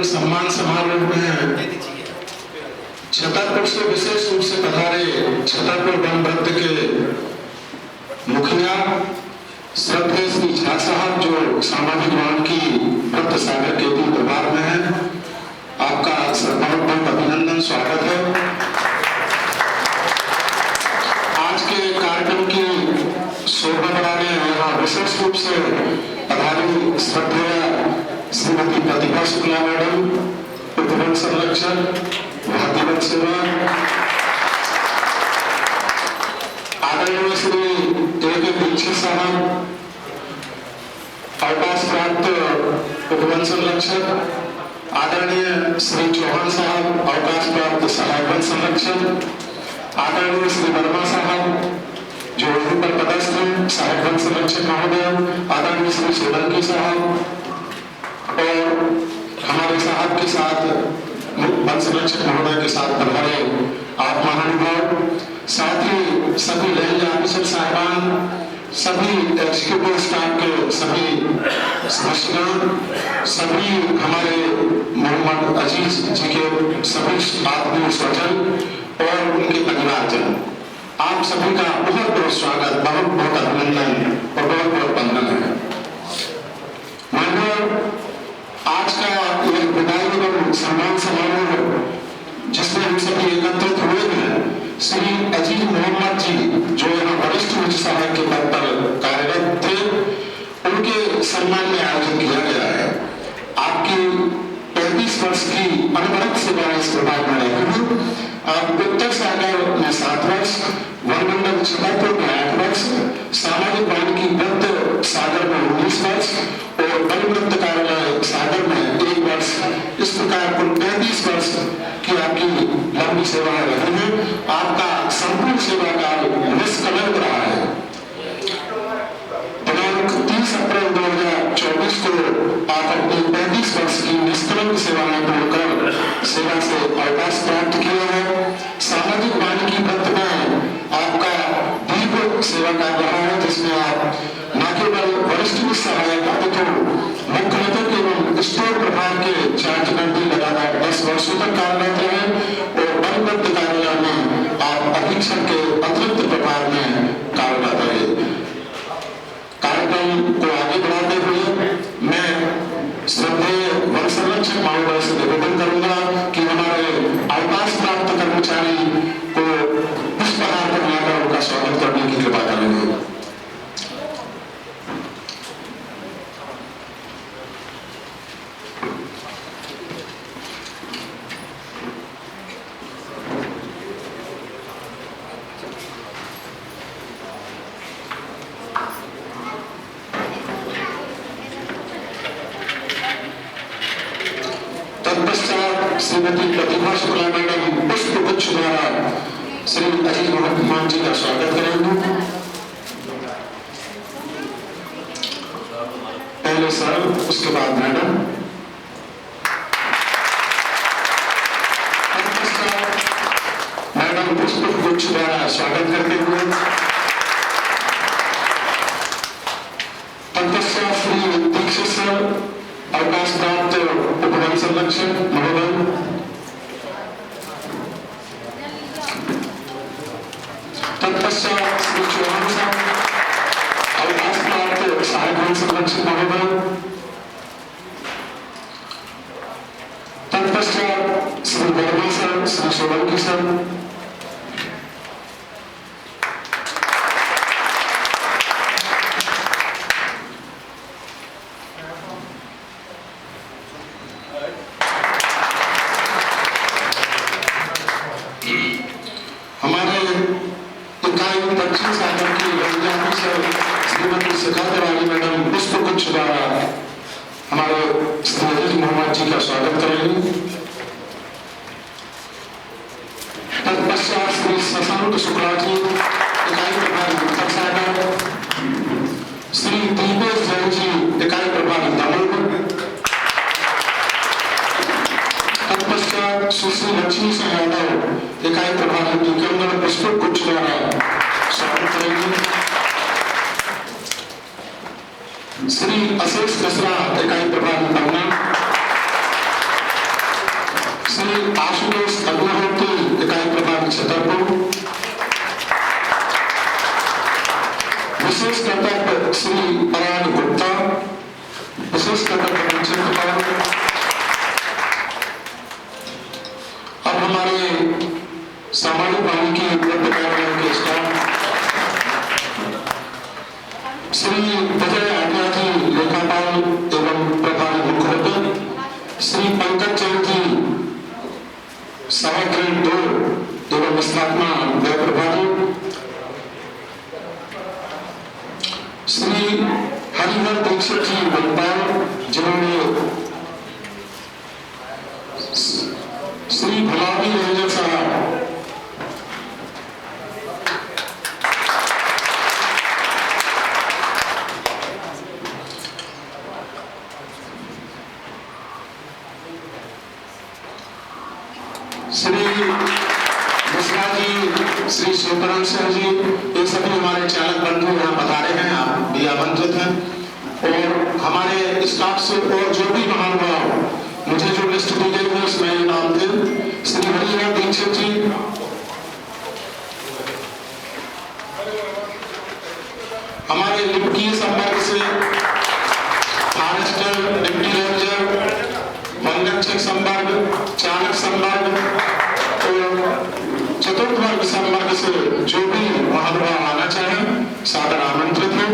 सम्मान समारोह में छतरपुर से विशेष रूप से पधारे छतरपुर बनभक्त के मुखिया श्रद्धेय श्री झा साहब जो सामाजिक वानिकी भक्त सागर के भी दरबार में है, आपका बहुत बहुत अभिनंदन, स्वागत है। आज के कार्यक्रम की शोभा बढ़ाने यहाँ विशेष रूप से पधारी श्रद्धेय श्रीमती प्रतिभा शुक्ला मैडम, उपवन संरक्षक, भारतीय सेवा, आदरणीय श्री ए.के. दीक्षित साहब, अवकाश प्राप्त उपवन संरक्षक, आदरणीय श्री चौहान साहब, अवकाश प्राप्त सहायक वन संरक्षक, आदरणीय श्री वर्मा साहब जो यहीं पर पदस्थ हैं, सहायक वन संरक्षक महोदय, आदरणीय श्री सोलंकी साहब और हमारे साहब के साथ वन संरक्षक महोदय के साथ पधारे आप महानुभाव, साथ ही सभी रेंज ऑफिसर साहिबान, सभी एग्जीक्यूटिव स्टाफ के सभी सदस्यगण, सभी हमारे मोहम्मद अजीज जी के सभी आत्मीय स्वजन और उनके परिवारजन, आप सभी का बहुत बहुत स्वागत, बहुत बहुत अभिनंदन और बहुत बहुत वंदन है। मानव आज का यह विदाई एवं सम्मान समारोह जिसमें हम सभी एकत्रित हुए हैं, श्री अजीज मोहम्मद जी जो यहाँ वरिष्ठ उच्च सहायक के पद पर कार्यरत थे, उनके सम्मान में आयोजित किया गया है। आपकी 35 वर्ष की अनवरत सेवा इस विभाग में रही है। आप उत्तर सागर में 7 वर्ष, वनमंडल छतरपुर में 8 वर्ष, सामाजिक वानिकी वृत्त सागर में 19 वर्ष और वनवृत्त कार्यालय सागर में 1 वर्ष, इस प्रकार कुल 35 वर्ष की आपकी लंबी सेवा रही है। आपका संपूर्ण सेवा काल निष्कलंक रहा है। दिनांक 30 अप्रैल 2024 को आप अपनी 35 वर्ष की निष्कलंक सेवाएं पूर्ण सेवा से अवकाश प्राप्त किया है। सामाजिक वानिकी वृत्त में आपका दीर्घ सेवा कार्य रहा है, जिसमें आप न केवल वरिष्ठ सहायक अपितु मुख्य एवं स्टोर प्रभाग के चार्ज गणती लगातार 10 वर्षों तक कार्यरत रहे और वनवृत्त कार्यालय में आप अधीक्षक के अतिरिक्त प्रभाग में कार्यरत रहे। कार्यक्रम को आगे बढ़ाते हुए मैं श्रद्धेय वन संरक्षक महोदय से निवेदन करूंगा कि हमारे अवकाश प्राप्त कर्मचारी को पुष्पहार बनाकर उनका स्वागत करने की कृपा करेंगे। श्रीमती प्रतिभा शुक्ला मैडम पुष्प गुच्छ द्वारा श्री अजीज मोहम्मद जी का स्वागत करेंगे। पहले सर, उसके बाद मैडम। मैडम पुष्प गुच्छ द्वारा स्वागत करते हुए तत्पश्चात श्री दीक्षित सर, अवकाश प्राप्त उपवन संरक्षक महोदय, तत्पश्चात श्री चौहान साहब, अवकाश प्राप्त सहायक वन संरक्षक महोदय, तत्पश्चात Shri Verma sir, Shri Solanki sir, madam पुष्प गुच्छ द्वारा हमारे श्री अजीज मोहम्मद जी का स्वागत करेंगे। तत्पश्चात श्री शशांक शुक्ला जी, इकाई प्रभारी उत्तर सागर, श्री दीपेश जैन जी, इकाई प्रभारी दमन, तत्पश्चात सुश्री लक्ष्मी सिंह यादव, इकाई प्रभारी टीकमगढ़, पुष्प गुच्छ द्वारा स्वागत करेंगे। श्री अशेष मिश्रा, इकाई प्रभारी पटना, श्री आशुतोष अग्निहोत्री इकाई प्रभारी छतरपुर, विशेष कर्तव्य श्री अरान गुप्ता, विशेष कर्तव्य चित्रपाल। अब हमारे सामान्य पानी की के स्टाफ श्री विजय आज्ञा जी लेखापाल एवं प्रभारी मुख्य, श्री पंकज जैन जी सहा ग्रेड 2 एवं स्थापना व्यय प्रभारी, श्री हरिहर दीक्षित जी वनपाल जिन्होंने श्री भलावी रंजन साहब, श्री मिश्रा जी, श्री शिवकरण सिंह जी, ये सभी हमारे चालक बंधु यहाँ पधारे हैं, आप भी आमंत्रित हैं। और हमारे स्टाफ से और जो भी महानुभाव, मुझे जो लिस्ट दी गई है उसमें ये नाम थे, श्री हरिहर दीक्षित जी, हमारे लिपकीय संपर्क से फॉरेस्टर, डिप्टी रेंजर, वनरक्षक संवर्ग, चालक संवर्ग और चतुर्थ वर्ग संवर्ग से जो भी महानुभाव आना चाहें सादर आमंत्रित हैं।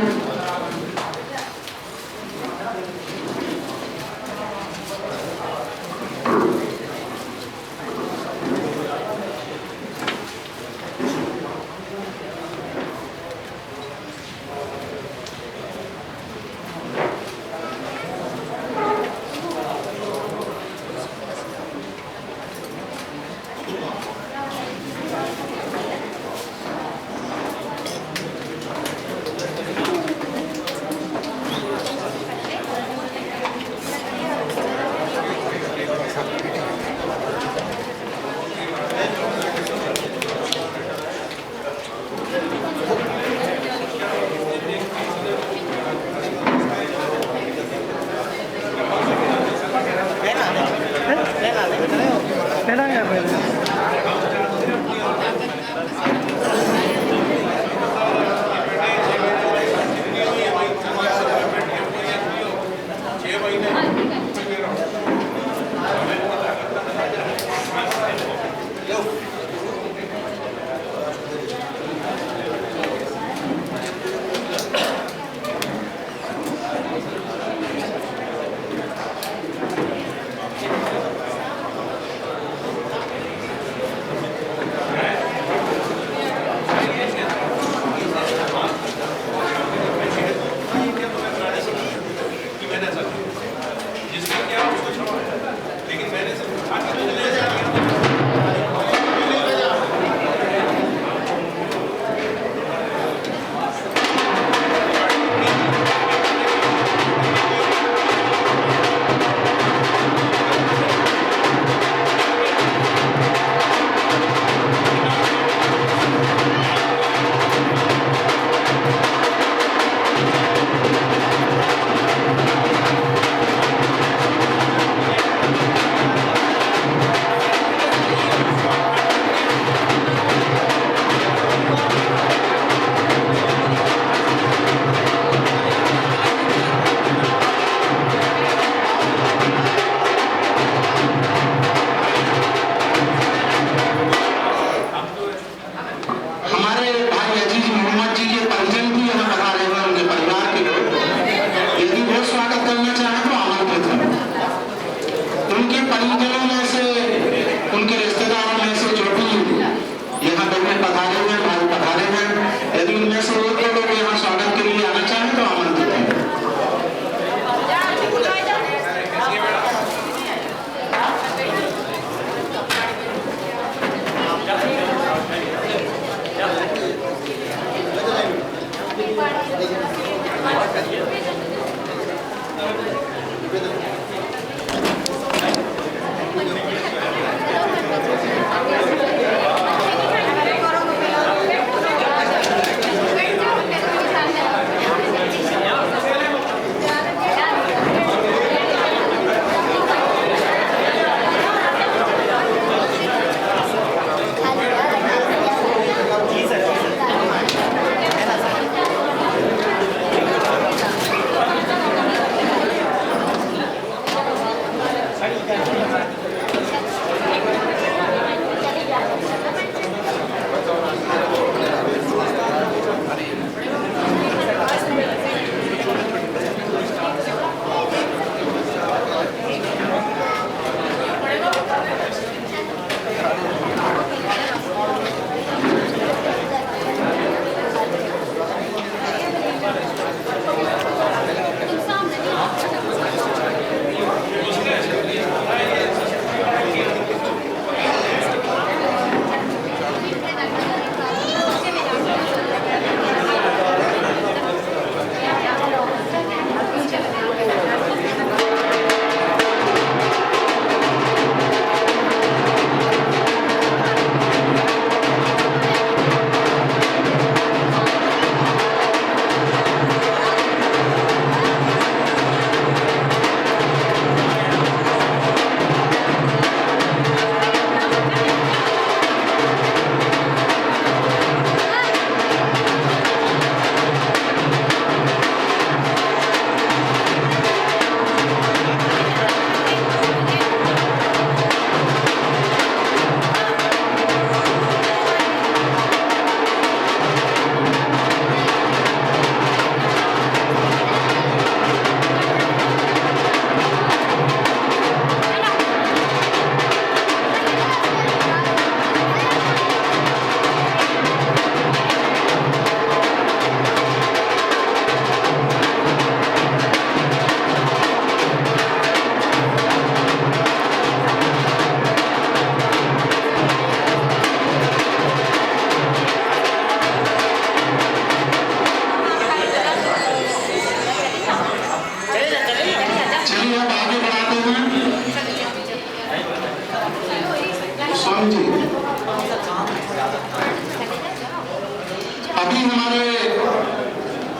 अभी हमारे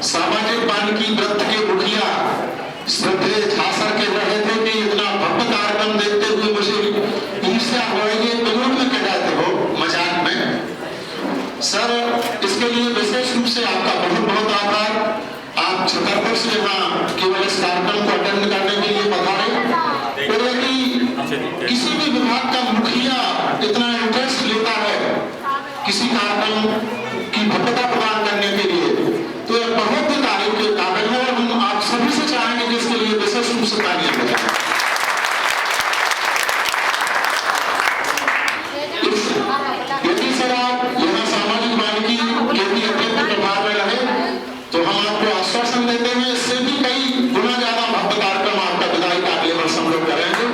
सामाजिक वानिकी व्रत के मुखिया श्रद्धेय झासर कह रहे थे कि इतना भव्य कार्यक्रम देखते हुए मुझे ईर्ष्या होगी, प्रयोग में कह रहे थे वो मजाक में। सर, इसके लिए विशेष रूप से आपका बहुत बहुत आभार। आप छतरपुर से यहाँ केवल इस कार्यक्रम को अटेंड करने के लिए पधारे। और यदि किसी भी विभाग का मुखिया इतना इंटरेस्ट लेता है किसी कार्यक्रम की भव्यता प्रदान करने के लिए, तो यह बहुत ही तारीफ के काबिल है। और हम आप सभी से चाहेंगे कि इसके लिए विशेष रूप से तालियां बजाएं। यदि सर आप यहाँ सामाजिक वानिकी के भी अत्यंत प्रभाव में रहे तो हम आपको आश्वासन देते हैं इससे भी कई गुना ज्यादा भव्य कार्यक्रम आपका विदाई का अगले वर्ष हम लोग करेंगे।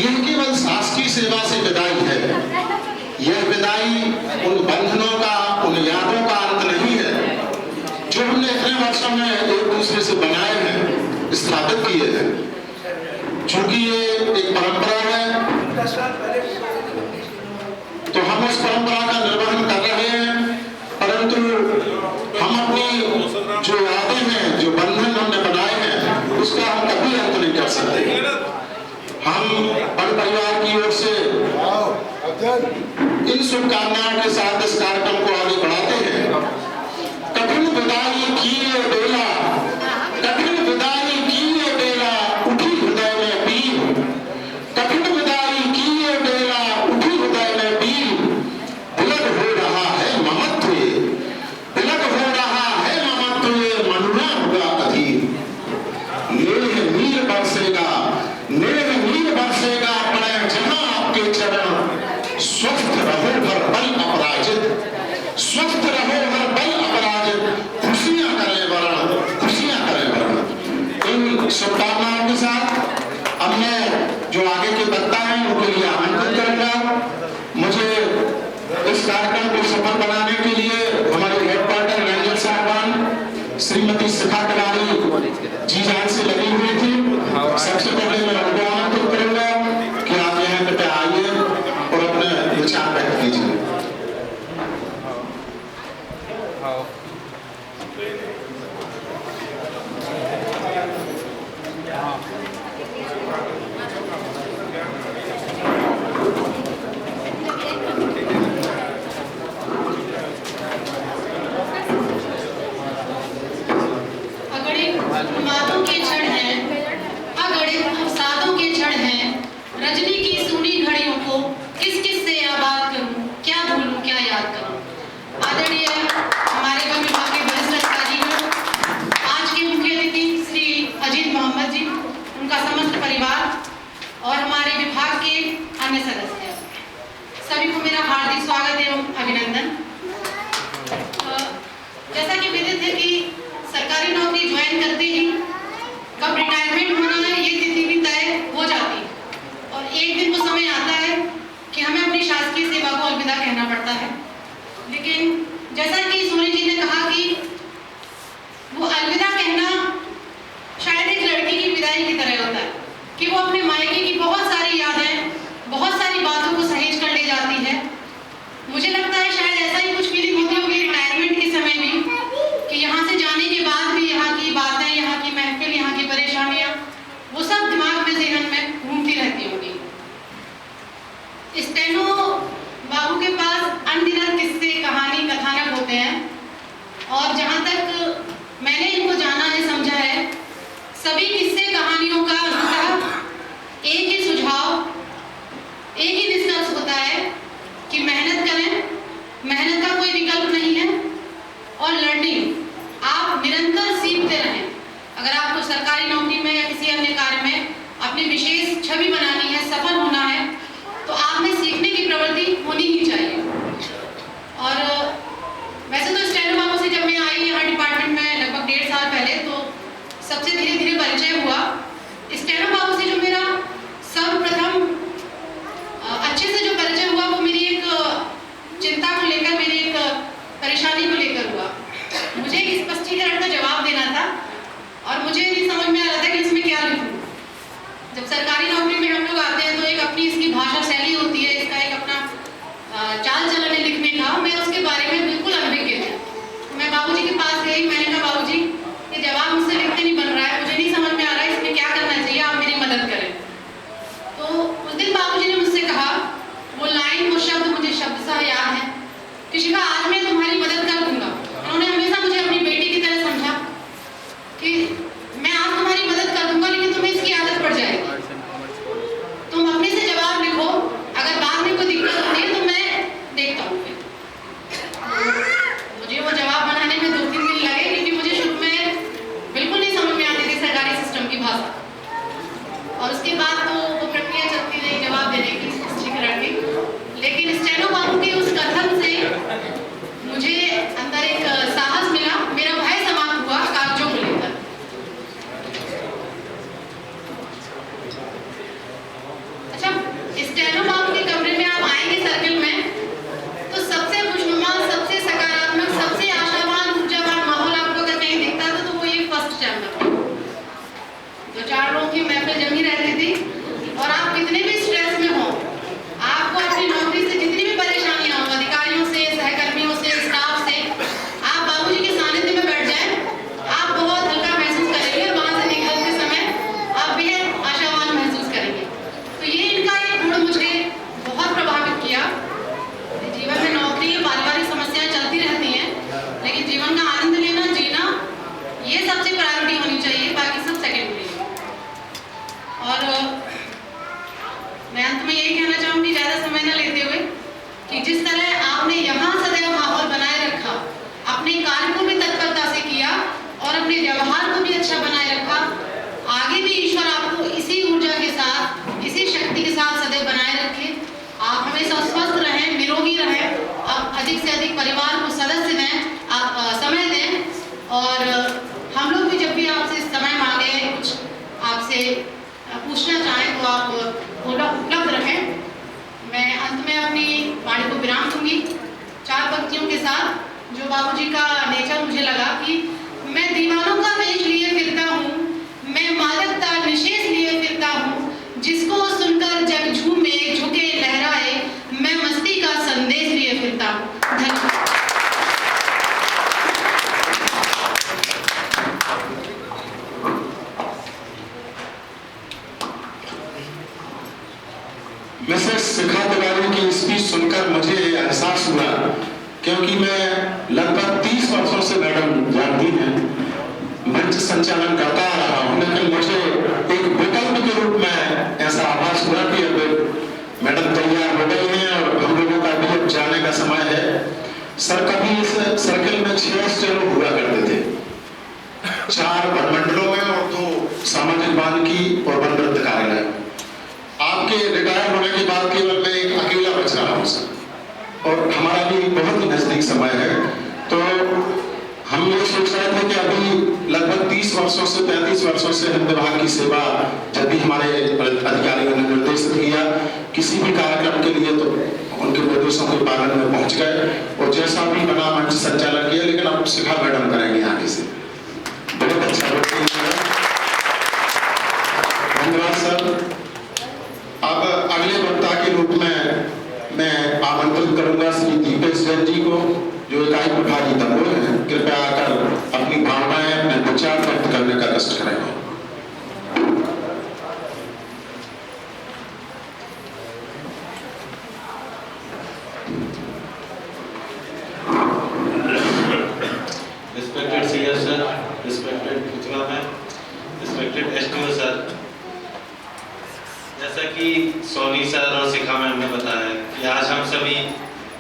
यह केवल शासकीय सेवा से विदाई है। यह विदाई उन बंधनों का, उन यादों का अंत नहीं है जो हमने इतने वर्षों में एक दूसरे से बनाए हैं, स्थापित किए हैं। चूंकि ये एक परंपरा है तो हम उस परंपरा का निर्वहन कर रहे हैं, परंतु हम अपनी जो यादें हैं, जो बंधन हमने बनाए हैं, उसका हम कभी अंत नहीं कर सकते। हम परिवार की ओर से इन शुभकामनाओं के साथ इस कार्यक्रम को आगे बढ़ाते हैं। कठिन विदाई की ये बेला, कठिन विदाई की ये बेला, उठी हृदय में पीर। कठिन विदाई की ये बेला, उठी हृदय में पीर। बिलग हो रहा है ममत्व, बिलग हो रहा है ममत्व, मनुना हुआ अधीर। नेह नीर बरसेगा, नेह नीर बरसेगा पड़े जहां आपके चरण। स्वस्थ रहो हर पल अपराजित, स्वस्थ रहो हर पल अपराजित। खुशियां करें वरण, खुशियां करें वरण। इन शुभकामनाओं के साथ अब मैं जो आगे के वक्ता हैं उनके लिए आमंत्रित करूंगा। मुझे इस कार्यक्रम को सफल बनाने के लिए हमारे हेडक्वार्टर मैनेजर साहबान श्रीमती शिखा तिवारी जी जान से लगी हुई थी। सबसे पहले मैं उनको आमंत्रित करूंगा कि आप यहाँ पे आइए और अपने विचार व्यक्त कीजिए। बातों के क्षण हैं, अगणित अवसादों के क्षण हैं, रजनी की सूनी घड़ियों को किस किस से आबाद करूं, क्या भूलूं क्या याद करूं। आदरणीय हमारे वन विभाग के वरिष्ठ अधिकारीगण, आज के मुख्य अतिथि श्री अजीत मोहम्मद जी, उनका समस्त परिवार और हमारे विभाग के अन्य सदस्य, सभी को मेरा हार्दिक स्वागत एवं अभिनंदन। जैसा कि विदित है कि सरकारी नौकरी ज्वाइन करते ही कब रिटायरमेंट होना है ये तिथि भी तय हो जाती है और एक दिन वो समय आता है कि हमें अपनी शासकीय सेवा को अलविदा कहना पड़ता है। लेकिन जैसा कि सोनी जी ने कहा कि वो अलविदा कहना शायद एक लड़की की विदाई की तरह होता है कि वो अपने मायके की बहुत सारी यादें, बहुत सारी बातों को सहेज कर ले जाती है। मुझे लगता है शायद ऐसा ही कुछ फीलिंग होती होगी रिटायरमेंट के समय भी, कि यहाँ से जाने के बाद भी यहाँ की बातें, यहाँ की महफिल, यहाँ की परेशानियाँ, वो सब दिमाग में, ज़हन में घूमती रहती होंगी। स्टेनो बाबू के पास अनगिनत किस्से, कहानी, कथानक होते हैं और जहाँ तक मैंने इनको जाना है, समझा है, सभी किस्से कहानियों का एक ही सुझाव, एक ही निष्कर्ष होता है कि मेहनत करें, मेहनत का कोई विकल्प नहीं है और लर्निंग, आप निरंतर सीखते रहें। अगर आपको सरकारी नौकरी में या किसी अन्य कार्य में अपनी विशेष छवि बनानी है, सफल होना है, तो आप में सीखने की प्रवृत्ति होनी ही चाहिए। और वैसे तो स्टेनो बाबू से जब मैं आई यहाँ डिपार्टमेंट में लगभग 1.5 साल पहले, तो सबसे धीरे धीरे परिचय हुआ। स्टेनो बाबू से जो मेरा सर्वप्रथम अच्छे से जो परिचय हुआ वो मेरी एक चिंता को लेकर, मेरी एक परेशानी को लेकर हुआ। मुझे एक स्पष्टीकरण का जवाब देना था और मुझे नहीं समझ में आ रहा था कि इसमें क्या लिखूं। जब सरकारी नौकरी में हम लोग आते हैं तो एक अपनी इसकी भाषा शैली होती है, इसका एक अपना चाल चलन है लिखने का। मैं उसके बारे में बिल्कुल अनभिज्ञ थी। मैं बाबूजी के पास गई, मैंने कहा बाबूजी ये जवाब मुझसे लिखते नहीं बन रहा है, मुझे नहीं समझ में आ रहा है इसमें क्या करना चाहिए, आप मेरी मदद करें। तो उस दिन बाबूजी ने मुझसे कहा, वो लाइन, वो शब्द मुझे शब्दशः याद है कि शिखा आज मैं तुम्हारी मदद कर दूंगा। उन्होंने हमेशा मुझे अपनी बेटी की तरह समझा कि मैं आज तुम्हारी मदद कर दूंगा, लेकिन तुम्हें इसकी आदत पड़ जाएगी। तुम अपने से जवाब लिखो, अगर बाद में कोई दिक्कत होती है तो मैं देखता हूँ। मुझे वो जवाब बनाने में 2-3 दिन लगे, क्योंकि मुझे शुरू में बिल्कुल नहीं समझ में आती थी सरकारी सिस्टम की भाषा। और उसके बाद तो वो प्रक्रिया चलती रही जवाब देने की, स्पष्टीकरण की। लेकिन स्टेनो बाबू के उस कथन से मुझे अंदर एक साहस मिला, मेरा भय समाप्त हुआ कागजों को लेकर। अच्छा, स्टेनो बाबू के कमरे में आप आएंगे सर्किल में, तो सबसे खुशनुमा, सबसे सकारात्मक, सबसे आशावान, ऊर्जावान माहौल आपको अगर कहीं दिखता था तो वो ये फर्स्ट चैम्बर। 2-4 लोगों की महफिल जमी रहती थी और आप कितने भी स्ट्रेस में हो, आपको अपनी नौकरी से जितनी भी परेशानियां हो, अधिकारियों से, सहकर्मियों से, स्टाफ से, आप बाबूजी के सानिध्य में बैठ जाएं, आप बहुत हल्का महसूस करेंगे और वहां से निकलते समय आप बेहद आशावान महसूस करेंगे। तो ये इनका एक गुण मुझे बहुत प्रभावित किया। जीवन में नौकरी, पारिवारिक समस्याएं चलती रहती हैं, लेकिन जीवन का आनंद लेना, जीना, ये सबसे प्रायोरिटी होनी चाहिए, बाकी सब सेकेंडरी। और मैं अंत में यही कहना चाहूँगी, ज़्यादा समय न लेते हुए, कि जिस तरह आपने यहाँ सदैव माहौल बनाए रखा, अपने कार्य को भी तत्परता से किया और अपने व्यवहार को भी अच्छा बनाए रखा, आगे भी ईश्वर आपको इसी ऊर्जा के साथ, इसी शक्ति के साथ सदैव बनाए रखे। आप हमेशा स्वस्थ रहें, निरोगी रहें, आप अधिक से अधिक परिवार को सदस्य दें, आप समय दें। और हम लोग भी जब भी आपसे समय मांगे, कुछ आपसे पूछना चाहें तो आप उपलब्ध रहें। मैं अंत में अपनी वाणी को विराम दूंगी 4 पंक्तियों के साथ, जो बाबूजी का नेचर मुझे लगा कि मैं दीवानों का वेश लिए फिरता हूँ, मिसेस शिखा तिवारी की स्पीच सुनकर मुझे एहसास हुआ, क्योंकि मैं लगभग 30 वर्षों से मैडम जानती हैं, मंच संचालन करता आ रहा हूँ, लेकिन मुझे एक विकल्प के रूप में ऐसा आभास हुआ कि अब मैडम तैयार हो गई हैं और हम लोगों का भी अब जाने का समय है। सर, कभी इस सर्किल में 6 स्टेनो हुआ करते थे, 4 प्रमंडलों में और 2 सामाजिक वानिकी और वन वृत्त कार्यालय। आपके रिटायर होने के बाद केवल मैं एक अकेला बच रहा हूँ सर, और हमारा भी बहुत ही नजदीक समय है। तो हम ये सोच रहे थे कि अभी लगभग 30 वर्षों से 35 वर्षों से हम विभाग की सेवा जब भी हमारे अधिकारियों ने निर्देशित किया किसी भी कार्यक्रम के लिए, तो उनके निर्देशों के पालन में पहुंच गए और जैसा भी बना मंच संचालन किया। लेकिन अब शिखा मैडम करेंगे आगे से, बहुत अच्छा धन्यवाद सर। अब अगले वक्ता के रूप में मैं आमंत्रित करूंगा श्री दीपेश जैन जी को, जो इकाई प्रभारी दमोह हैं। कृपया आकर अपनी भावनाएं, अपने विचार व्यक्त करने का कष्ट करेंगे। Respected CR sir, respected Puchla ma'am, respected STO sir, जैसा कि सोनी सर और शिखा मैम ने बताया कि आज हम सभी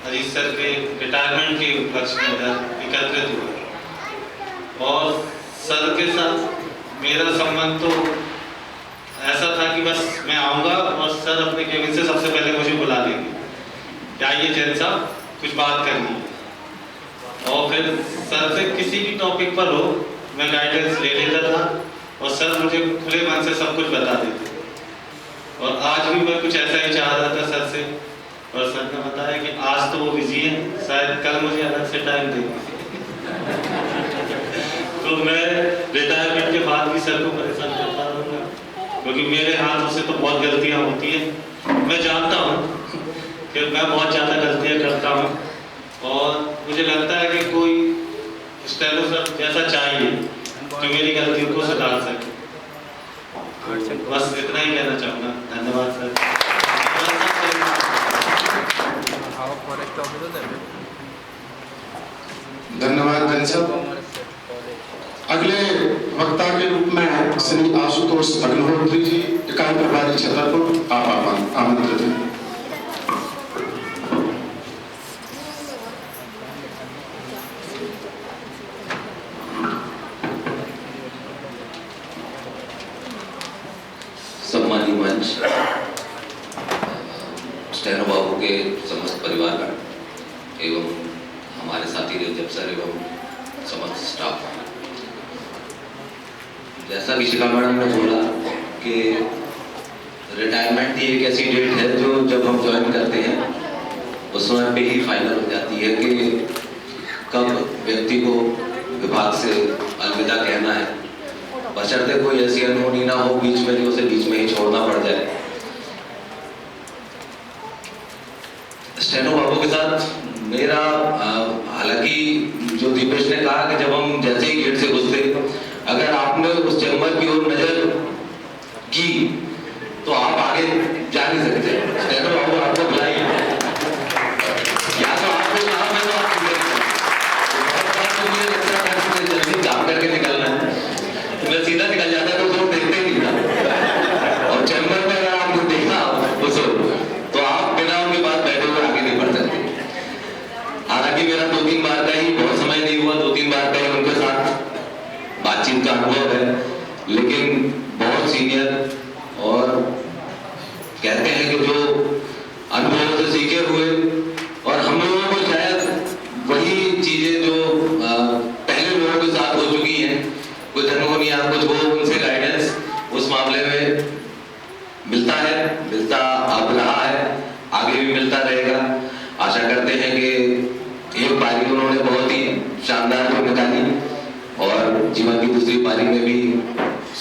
अजीत सर के रिटायरमेंट के उपलक्ष्य में इधर एकत्रित हुए और सर के साथ मेरा संबंध तो ऐसा था कि बस मैं आऊँगा और सर अपने केबिन से सबसे पहले मुझे बुला लेंगे कि आइए जैन साहब कुछ बात करनी है, और फिर सर से किसी भी टॉपिक पर हो मैं गाइडेंस ले लेता था और सर मुझे खुले मन से सब कुछ बता देते। और आज भी मैं कुछ ऐसा ही चाह रहा था सर से, और सर ने बताया कि आज तो वो बिजी है, शायद कल मुझे अलग से टाइम देंगे। तो मैं रिटायरमेंट के बाद भी सर को परेशान करता रहूँगा, क्योंकि मेरे हाथों से तो बहुत गलतियाँ होती हैं। मैं जानता हूँ कि मैं बहुत ज़्यादा गलतियाँ करता हूँ और मुझे लगता है कि कोई स्टेनो सर जैसा चाहिए जो मेरी गलतियों को सुधार सके। बस इतना ही कहना चाहूँगा। धन्यवाद सर। धन्यवाद जैन साहब। अगले वक्ता के रूप में श्री आशुतोष अग्निहोत्री जी, इकाई प्रभारी छतरपुर, आप आमंत्रित हैं। सम्मानित मंच, स्टेनो बाबू के समस्त परिवार एवं हमारे साथी रेजब सर एवं समस्त स्टाफ, जैसा कि शिखा मैडम ने बोला कि रिटायरमेंट ही एक ऐसी डेट है जो जब हम ज्वाइन करते हैं उस समय पे ही फाइनल हो जाती है कि कब व्यक्ति को विभाग से अलविदा कहना है, बशर्ते कोई ऐसी अनहोनी ना हो बीच में, उसे बीच में ही छोड़ना पड़ जाए। स्टेनो बाबू के साथ मेरा हालांकि जो दीपेश ने कहा कि जब हम जैसे ही गेट से घुसते, अगर आपने उस चैम्बर की ओर नजर की तो आप आगे जा नहीं सकते। स्टेनो बाबू आपको बुलाइए, या तो आपको कहा मैं तो आपको जल्दी काम करके निकलना है, मैं सीधा निकल जाता तो उसको देखते ही नहीं था। और चैम्बर में अगर आपको देखा उसको तो आप बिना उनके पास बैठे हुए आगे नहीं बढ़ सकते। हालांकि मेरा 2-3 बार का ही, बहुत समय नहीं हुआ, 2-3 बार का ही उनके साथ बातचीत का अनुभव है, लेकिन बहुत सीनियर और कहते हैं कि जो अनुभव से सीखे हुए, और हम लोगों को शायद वही चीजें जो पहले लोगों के साथ हो चुकी हैं, कुछ अनहोनियां कुछ वो, उनसे गाइडेंस उस मामले में मिलता है, मिलता अब रहा है, आगे भी मिलता रहेगा। आशा करते हैं कि एक पारी उन्होंने बहुत ही शानदार जो निकाली और जीवन की दूसरी पारी में भी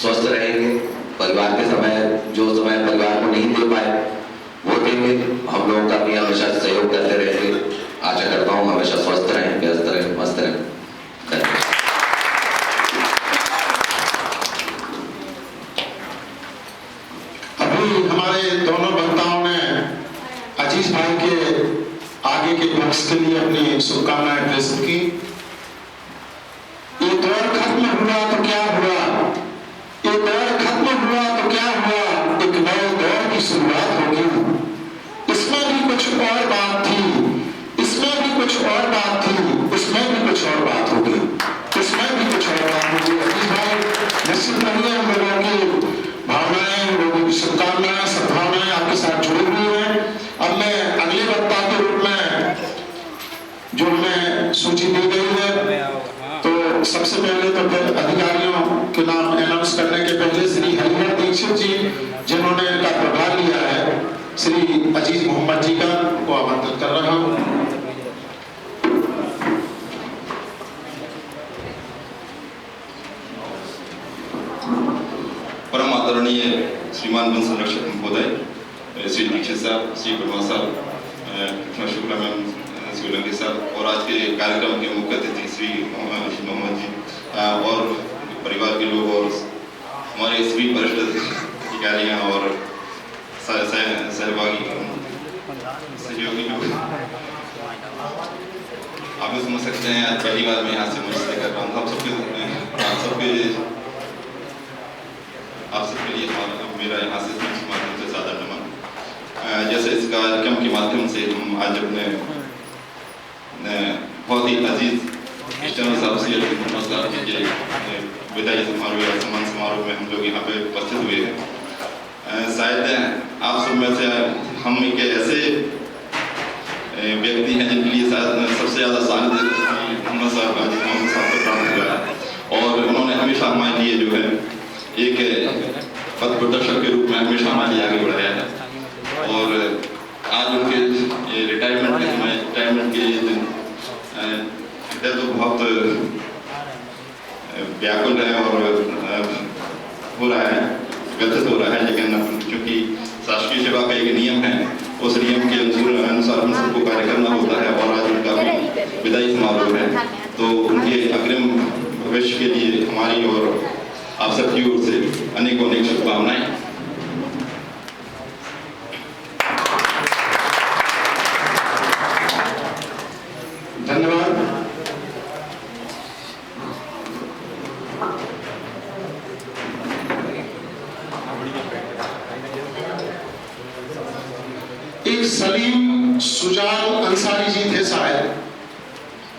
स्वस्थ रहेंगे। परिवार के समय, जो समय परिवार को नहीं दे पाए वो देंगे। हम लोगों का भी हमेशा सहयोग करते रहेंगे। आशा करता हूँ हमेशा स्वस्थ रहें, व्यस्त रहें, मस्त रहें। अभी हमारे दोनों वक्ताओं ने अजीज भाई के आगे के पक्ष के लिए अपनी शुभकामनाएं प्रेषित की। ये दौर खत्म हुआ तो क्या हुआ, ये दौर खत्म हुआ तो क्या हुआ, एक नए दौर की शुरुआत होगी। इसमें भी कुछ और बात थी, इसमें भी कुछ और बात थी, उसमें भी कुछ और बात होगी, इसमें भी कुछ और बात होगी। अजीज भाई निश्चित रहिए, हम लोगों की भावनाएं, लोगों की शुभकामनाएं, सद्भावनाएं आपके साथ जुड़ी हुई हैं। अब मैं अगले वक्ता के रूप में जो हमें सूची दी गई है, तो सबसे पहले तो फिर अधिकारियों के नाम अनाउंस करने के पहले श्री हरिहर दीक्षित जी, जिन्होंने इनका प्रभार लिया है, श्री अजीज मोहम्मद जी का को आमंत्रित कर रहा हूँ। परम आदरणीय श्रीमान वन संरक्षक महोदय, श्री दीक्षित साहब, श्री वर्मा साहब, कृष्णा शुक्ला मैम, सोलंकी साहब, और आज के कार्यक्रम के मुख्य अतिथि श्री मोहम्मद जी और परिवार के लोग और हमारे सभी वरिष्ठ अधिकारियाँ और सहभागी सहयोगी लोग, आप लोग समझ सकते हैं आज पहली बार मैं यहाँ से मुझसे कर रहा हूँ। आप सबके लिए मेरा यहाँ से माध्यम से ज़्यादा नमन। जैसे इस कार्यक्रम के माध्यम से हम आज अपने बहुत ही अजीज एक्सटर्नल साहब साहब जी के विदाई समारोह या सम्मान समारोह में हम लोग यहाँ पे उपस्थित हुए हैं। शायद आप सब में से हम एक ऐसे व्यक्ति हैं जिनके लिए शायद सबसे ज़्यादा सानिध्य मोहम्मद साहब को प्राप्त हुआ है, और उन्होंने हमेशा हमारे लिए जो है एक पथ प्रदर्शक के रूप में हमेशा हमारे लिए आगे बढ़ाया है। और आज उनके रिटायरमेंट के समय, रिटायरमेंट के दिन तो बहुत व्याकुल है और हो रहा है, व्यथित हो रहा है, लेकिन क्योंकि शासकीय सेवा का एक नियम है, उस नियम के अनुसार हम सबको कार्य करना होता है, और आज उनका भी विदाई समारोह है, तो उनके अग्रिम भविष्य के लिए हमारी और आप सबकी ओर से अनेकों अनेक शुभकामनाएं। धन्यवाद। एक सलीम सुजान अंसारी जी थे, शायद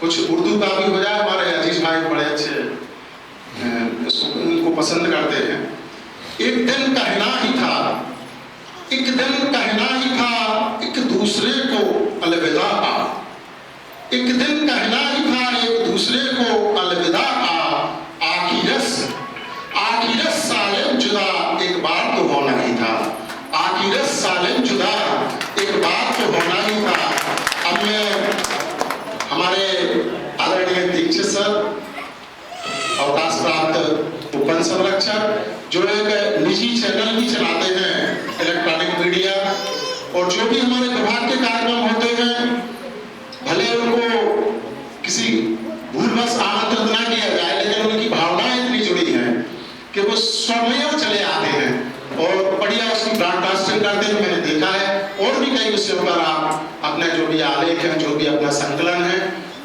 कुछ उर्दू का भी हो जाए, हमारे अजीज भाई बड़े अच्छे उनको पसंद करते हैं। एक दिन कहना ही था, एक दिन कहना ही था, एक दूसरे को अलविदा आ, एक दिन कहना ही था, एक दूसरे को अलविदा आ, आखिरत सालिम जुदा एक बार तो होना ही था, आखिरत सालिम जुदा एक बार तो होना ही था। अब मैं हमारे आदरणीय दीक्षित सर, अवकाश प्राप्त उपवन संरक्षक, जो एक निजी चैनल भी चलाते हैं, इलेक्ट्रॉनिक मीडिया, और जो भी हमारे विभाग के कार्यक्रम होते हैं, भले उनको किसी भूलवश आमंत्रित ना किया जाए, लेकिन उनकी भावनाएं इतनी जुड़ी हैं कि वो स्वयं चले आते हैं और बढ़िया उसकी ब्रॉडकास्टिंग करते हैं। मैंने देखा है और भी कई विषयों पर आप अपने जो भी आलेख हैं, जो भी अपना संकलन है,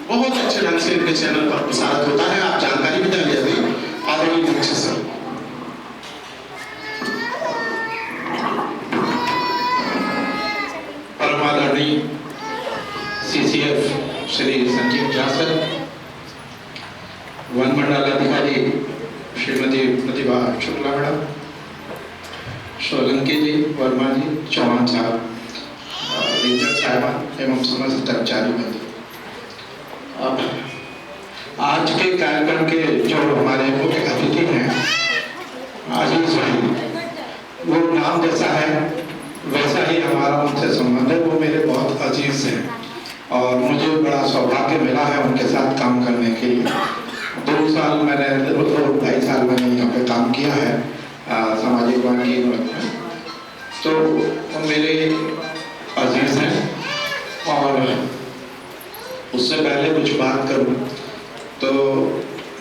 बहुत अच्छे ढंग से इनके चैनल पर प्रसारित होता है। आप जानकारी भी देंगे अभी आदरणीय दीक्षित सर। परमादरणीय CCF श्री संजीव झा सर, वन मंडल अधिकारी श्रीमती प्रतिभा शुक्ला मैडम, सोलंकी जी, वर्मा जी, चौहान साहब, रेंजर साहब एवं समस्त कर्मचारी बंधु, अब आज के कार्यक्रम के जो हमारे मुख्य अतिथि हैं आजीज भाई, वो नाम जैसा है वैसा ही हमारा उनसे संबंध है। वो मेरे बहुत अजीज हैं और मुझे बड़ा सौभाग्य मिला है उनके साथ काम करने के लिए। 2 साल मैंने 2-2.5 साल मैंने यहाँ पे काम किया है सामाजिक वन की में, तो वो मेरे अजीज हैं। और उससे पहले कुछ बात करूं तो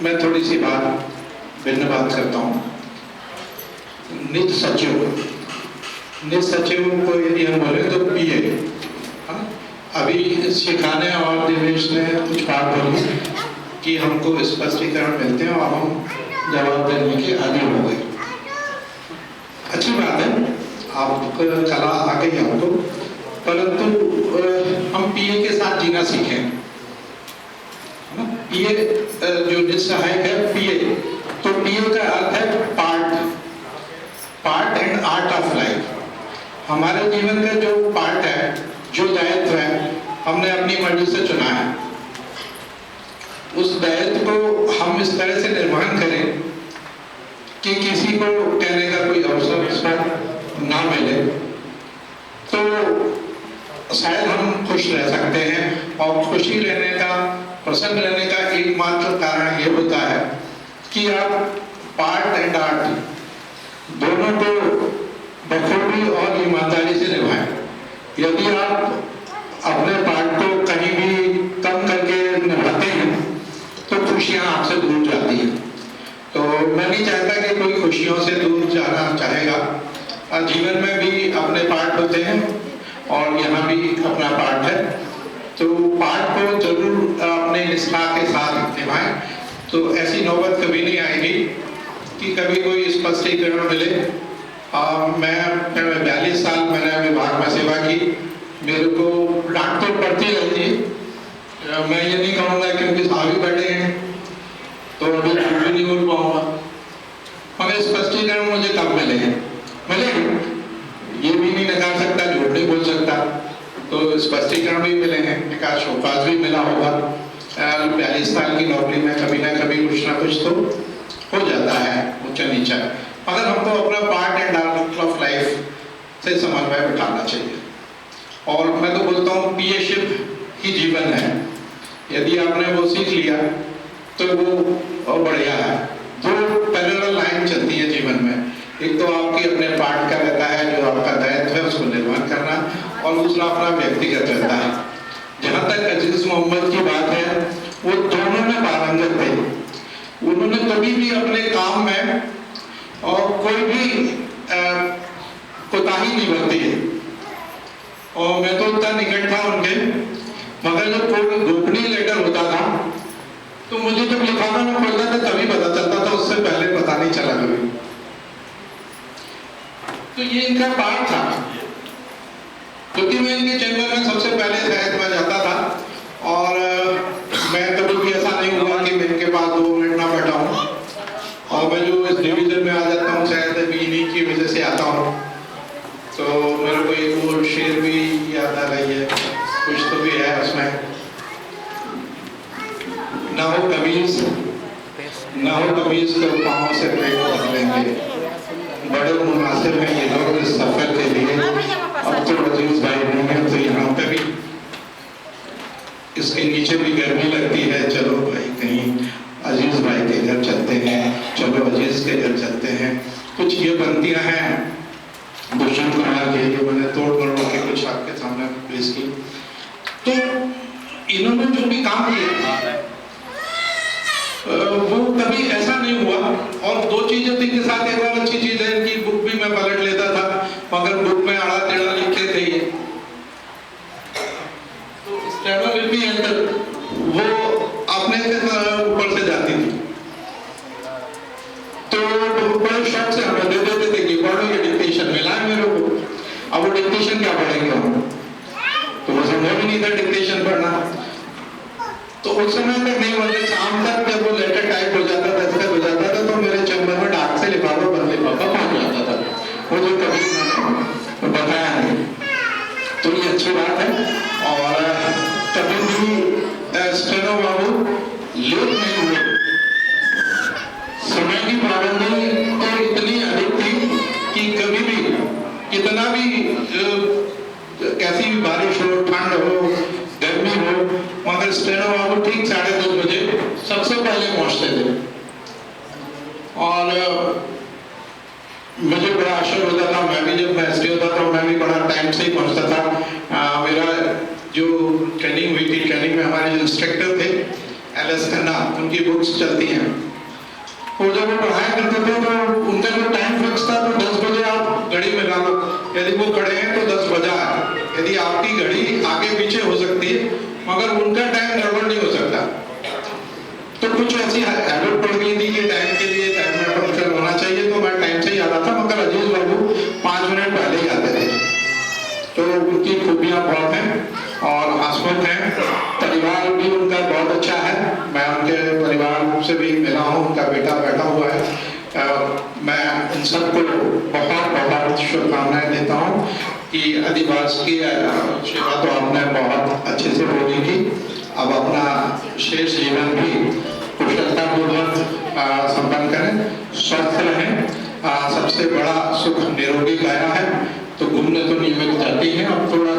मैं थोड़ी सी भिन्न बात करता हूं। निज सचिव को यदि हम बोले तो PA, अभी शिखाने और दिवेश ने कुछ बात बोली कि हमको स्पष्टीकरण मिलते हैं और हम जवाब देने के आदि हो गए। अच्छी बात है, आपको कला आ गई आपको, परंतु हम पीए के साथ जीना सीखें। पीए जो निस्सहायक है पीए, तो पीए का अर्थ है part and art of life. हमारे जीवन का जो पार्ट है, जो दायित्व है, हमने अपनी मर्जी से चुना है। उस दायित्व को हम इस तरह से निर्वहन करें कि किसी को कहने का कोई अवसर ना मिले, तो शायद हम खुश रह सकते हैं। और खुशी रहने का, प्रसन्न रहने का एकमात्र कारण ये होता है कि आप पार्ट एंड आर्ट दोनों को बखूबी और ईमानदारी से निभाएं। यदि आप अपने पार्ट को कहीं भी कम करके निभाते हैं तो खुशियां आपसे दूर जाती हैं। तो मैं नहीं चाहता कि कोई खुशियों से दूर जाना चाहेगा। जीवन में भी अपने पार्ट होते हैं और यहाँ भी अपना पार्ट है, तो पार्ट को जरूर अपने निष्ठा के साथ निभाएं। तो ऐसी नौबत कभी नहीं आएगी कि कभी कोई स्पष्टीकरण मिले। मैं 42 साल मैंने विभाग में सेवा की, मेरे को डांट तो पड़ती रहती है। मैं ये नहीं कहूँगा क्योंकि साहब ही बैठे हैं तो अभी झूठ भी नहीं बोल पाऊंगा, मगर स्पष्टीकरण मुझे कब मिले ये भी नहीं नकार सकता, झूठ नहीं बोल सकता। तो स्पष्टीकरण भी मिले हैं, विकास शोकाज भी मिला होगा। 42 साल की नौकरी में कभी ना कभी कुछ ना कुछ तो हो जाता है ऊंचा नीचा, मगर हमको अपना part and art of life से समन्वय बिठाना चाहिए। और मैं तो बोलता हूँ पीएशिप ही जीवन है। यदि आपने वो सीख लिया तो वो बढ़िया है। दो पैरेलल लाइन चलती है जीवन में, एक तो आपकी अपने पार्ट का रहता है जो आपका दायित्व है उसको निर्वहन करना, और दूसरा अपना व्यक्तिगत रहता है। जहाँ तक अजीज मोहम्मद की बात है, वो दोनों में पारंगत थे। उन्होंने कभी भी अपने काम में और कोई भी कोताही नहीं बरती है। और मैं तो इतना निकट था उनके, मगर जब कोई गोपनीय लेटर होता था तो मुझे जब लिफाफा में खोलता था तभी पता चलता था, उससे पहले पता नहीं चला कभी। तो ये इनका पार्ट था, क्योंकि मैं इनके चैम्बर में सबसे पहले शायद मैं जाता था और मैं कभी भी ऐसा नहीं हुआ कि मैं इनके पास 2 मिनट ना बैठा हूँ। और मैं जो इस डिवीजन में आ जाता हूँ शायद इन्हीं की वजह से आता हूँ। तो मेरे को एक वो शेर भी याद आ रही है, कुछ तो भी है उसमें, ना हो कमीज तो पाँव से पेट भर लेंगे, बड़े मुनासिब हैं ये लोग इस सफर के लिए। अब तो अजीज भाई नहीं है तो यहाँ पे भी इसके नीचे भी गर्मी लगती है, चलो भाई कहीं अजीज भाई के घर चलते हैं, चलो अजीज के घर चलते हैं। कुछ ये पंक्तियां हैं भूषण कुमार के, जो मैंने तोड़ मरोड़ के कुछ आपके सामने पेश की। तो इन्होंने जो भी काम किया वो कभी ऐसा नहीं हुआ। और 2 चीजें थी के साथ, एक और अच्छी चीज है इनकी बुक भी मैं पलट लेता था, मगर बुक में आड़ा टेढ़ा लिखे थे ये, तो स्टेनोलिपि वो अपने ऊपर से जाती थी, तो बड़े शौक से हमें दे देते थे कि पढ़ो ये डिक्टेशन मिला है मेरे को। अब वो डिक्टेशन क्या पढ़ेंगे हम, तो वो संभव ही नहीं था डिक्टेशन पढ़ना। तो उस समय तक नहीं, मतलब शाम तक जब वो लेटर टाइप हो जाता था, दस्तखत हो जाता था, तो मेरे चैम्बर में डाक से लिफाफा बदले पापा पहुंच जाता था। मुझे कभी उन्होंने बताया नहीं, तो ये अच्छी बात है। और कभी भी स्टेनो बाबू लेट नहीं हुए। समय की पाबंदी तो इतनी अधिक थी कि कभी भी कितना भी कैसी भी बारिश हो, ठंड हो, गर्मी हो, मगर स्टेनो बाबू ठीक 2:30 बजे सबसे पहले पहुंचते थे। और मुझे बड़ा आश्चर्य होता था, मैं भी जब एसडी होता था मैं भी बड़ा टाइम से ही पहुंचता था। मेरा जो ट्रेनिंग हुई थी, ट्रेनिंग में हमारे जो इंस्ट्रक्टर थे LS खन्ना, उनकी बुक्स चलती हैं, वो जब वो पढ़ाया करते थे तो उनका जो टाइम फिक्स था, तो 10 बजे आप घड़ी में ला लो, यदि वो खड़े हैं तो 10 बजा है। यदि आपकी घड़ी आगे पीछे हो सकती उनकी खूबियाँ बहुत हैं और हंसमुख हैं। परिवार भी उनका बहुत अच्छा है। मैं उनके परिवार से भी मिला हूँ, उनका बेटा बैठा हुआ है। मैं इन सबको बहुत बहुत शुभकामनाएं देता हूँ कि अधिवास की सेवा तो आपने बहुत अच्छे से पूरी की। अब अपना शेष जीवन भी कुशलतापूर्वक संपन्न करें, स्वस्थ रहें। सबसे बड़ा सुख निरोगी काया है, तो घूमने तो नियमित जाती है। अब थोड़ा